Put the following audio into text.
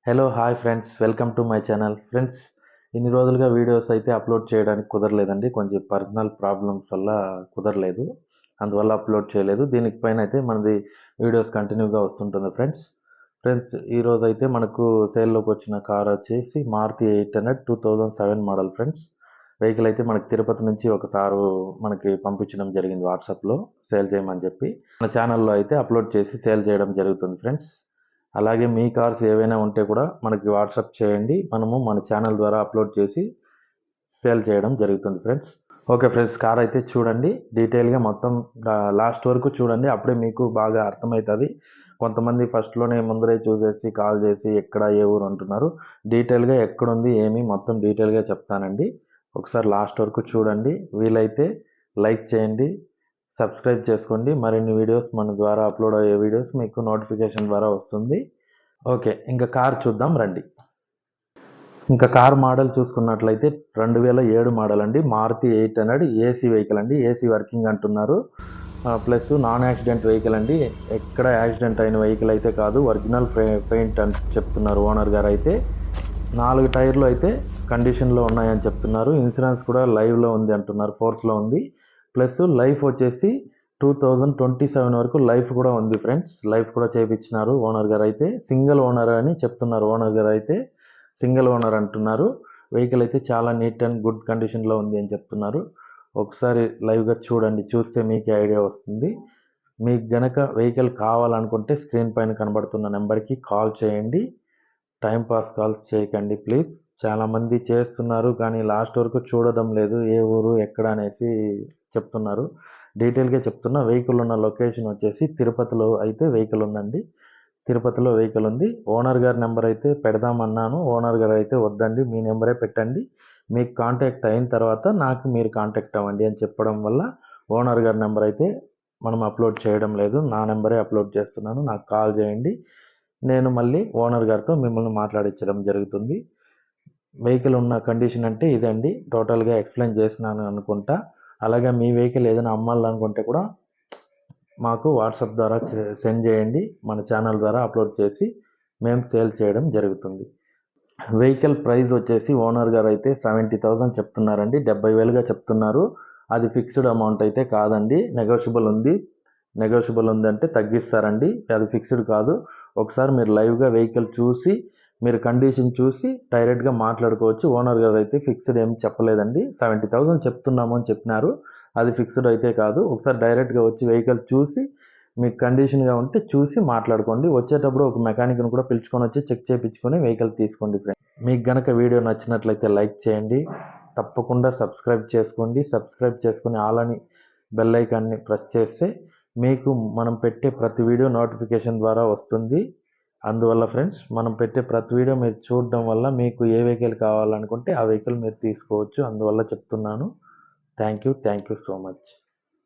Hello hi friends, welcome to my channel. Friends, ఇన్ని రోజులుగా videos అయితే అప్లోడ్ చేయడానికి కుదరలేదండి. కొంచెం పర్సనల్ ప్రాబ్లమ్స్ వల్ల కుదరలేదు, అందువల్ల అప్లోడ్ చేయలేదు. దీనికి పైన అయితే మనది వీడియోస్ కంటిన్యూగా వస్తుంటుంది. ఫ్రెండ్స్ ఈరోజు అయితే మనకు సేల్లోకి వచ్చిన కార్ వచ్చేసి మారుతి 800 2007 మోడల్. ఫ్రెండ్స్, వెహికల్ అయితే మనకి తిరుపతి నుంచి ఒకసారి మనకి పంపించడం జరిగింది వాట్సాప్లో సేల్ చేయమని చెప్పి. మన ఛానల్లో అయితే అప్లోడ్ చేసి సేల్ చేయడం జరుగుతుంది. ఫ్రెండ్స్, అలాగే మీ కార్స్ ఏవైనా ఉంటే కూడా మనకి వాట్సాప్ చేయండి, మనము మన ఛానల్ ద్వారా అప్లోడ్ చేసి సేల్ చేయడం జరుగుతుంది. ఫ్రెండ్స్, ఓకే ఫ్రెండ్స్, కార్ అయితే చూడండి, డీటెయిల్గా మొత్తం లాస్ట్ వరకు చూడండి, అప్పుడే మీకు బాగా అర్థమవుతుంది. కొంతమంది ఫస్ట్లోనే ముందరే చూసేసి కాల్ చేసి ఎక్కడ ఏ ఊరు అంటున్నారు. డీటెయిల్గా ఎక్కడుంది ఏమి మొత్తం డీటెయిల్గా చెప్తానండి. ఒకసారి లాస్ట్ వరకు చూడండి, వీలైతే లైక్ చేయండి, సబ్స్క్రైబ్ చేసుకోండి. మరిన్ని వీడియోస్ మన ద్వారా అప్లోడ్ అయ్యే వీడియోస్ మీకు నోటిఫికేషన్ ద్వారా వస్తుంది. ఓకే, ఇంకా కార్ చూద్దాం రండి. ఇంకా కార్ మోడల్ చూసుకున్నట్లయితే 2007 మోడల్ అండి. మారుతి 800 ఏసీ వెహికల్ అండి. ఏసీ వర్కింగ్ అంటున్నారు. ప్లస్ నాన్ యాక్సిడెంట్ వెహికల్ అండి. ఎక్కడ యాక్సిడెంట్ అయిన వెహికల్ అయితే కాదు, ఒరిజినల్ పెయింట్ అని చెప్తున్నారు ఓనర్ గారు. అయితే 4 టైర్లు అయితే కండిషన్లో ఉన్నాయని చెప్తున్నారు. ఇన్సూరెన్స్ కూడా లైవ్లో ఉంది అంటున్నారు, ఫోర్స్లో ఉంది. ప్లస్ లైఫ్ వచ్చేసి 2027 వరకు లైఫ్ కూడా ఉంది. ఫ్రెండ్స్, లైఫ్ కూడా చేయించినారు ఓనర్ గారు. అయితే సింగిల్ ఓనర్ అని చెప్తున్నారు ఓనర్ గారు. అయితే సింగిల్ ఓనర్ అంటున్నారు. వెహికల్ అయితే చాలా నీట్ అండ్ గుడ్ కండిషన్లో ఉంది అని చెప్తున్నారు. ఒకసారి లైవ్గా చూడండి, చూస్తే మీకు ఐడియా వస్తుంది. మీకు గనక వెహికల్ కావాలనుకుంటే స్క్రీన్ పైన కనబడుతున్న నెంబర్కి కాల్ చేయండి. టైంపాస్ కాల్ చేయకండి ప్లీజ్. చాలామంది చేస్తున్నారు కానీ లాస్ట్ వరకు చూడడం లేదు, ఏ ఊరు ఎక్కడ అనేసి చెప్తున్నారు. డీటెయిల్గా చెప్తున్నా. వెహికల్ ఉన్న లొకేషన్ వచ్చేసి తిరుపతిలో అయితే వెహికల్ ఉందండి. తిరుపతిలో వెహికల్ ఉంది. ఓనర్ గారి నెంబర్ అయితే పెడదామన్నాను, ఓనర్ గారు అయితే వద్దండి, మీ నెంబరే పెట్టండి, మీకు కాంటాక్ట్ అయిన తర్వాత నాకు మీరు కాంటాక్ట్ అవ్వండి అని చెప్పడం వల్ల ఓనర్ గారి నెంబర్ అయితే మనం అప్లోడ్ చేయడం లేదు. నా నెంబరే అప్లోడ్ చేస్తున్నాను. నాకు కాల్ చేయండి, నేను మళ్ళీ ఓనర్ గారితో మిమ్మల్ని మాట్లాడించడం జరుగుతుంది. వెహికల్ ఉన్న కండిషన్ అంటే ఇదండి, టోటల్గా ఎక్స్ప్లెయిన్ చేసినాను అనుకుంటా. అలాగే మీ వెహికల్ ఏదైనా అమ్మాలనుకుంటే కూడా మాకు వాట్సాప్ ద్వారా సెండ్ చేయండి. మన ఛానల్ ద్వారా అప్లోడ్ చేసి మేము సేల్ చేయడం జరుగుతుంది. వెహికల్ ప్రైస్ వచ్చేసి ఓనర్ గారు అయితే 70,000 చెప్తున్నారండి. 70,000గా చెప్తున్నారు. అది ఫిక్స్డ్ అమౌంట్ అయితే కాదండి, నెగోషియబుల్ ఉంది. నెగోషియబుల్ ఉందంటే తగ్గిస్తారండి, అది ఫిక్స్డ్ కాదు. ఒకసారి మీరు లైవ్గా వెహికల్ చూసి మీరు కండిషన్ చూసి డైరెక్ట్గా మాట్లాడుకోవచ్చు. ఓనర్ గారు అయితే ఫిక్స్డ్ ఏం చెప్పలేదండి, 70,000 చెప్తున్నాము అని చెప్పినారు. అది ఫిక్స్డ్ అయితే కాదు. ఒకసారి డైరెక్ట్గా వచ్చి వెహికల్ చూసి మీకు కండిషన్గా ఉంటే చూసి మాట్లాడుకోండి. వచ్చేటప్పుడు ఒక మెకానిక్ని కూడా పిలుచుకొని వచ్చి చెక్ చేయించుకొని వెహికల్ తీసుకోండి. ఫ్రెండ్స్, మీకు గనక వీడియో నచ్చినట్లయితే లైక్ చేయండి, తప్పకుండా సబ్స్క్రైబ్ చేసుకోండి. సబ్స్క్రైబ్ చేసుకుని ఆల్ అని బెల్ ఐకాన్ని ప్రెస్ చేస్తే మీకు మనం పెట్టే ప్రతి వీడియో నోటిఫికేషన్ ద్వారా వస్తుంది. అందువల్ల ఫ్రెండ్స్, మనం పెట్టే ప్రతి వీడియో మీరు చూడడం వల్ల మీకు ఏ వెహికల్ కావాలనుకుంటే ఆ వెహికల్ మీరు తీసుకోవచ్చు. అందువల్ల చెప్తున్నాను. Thank you so much.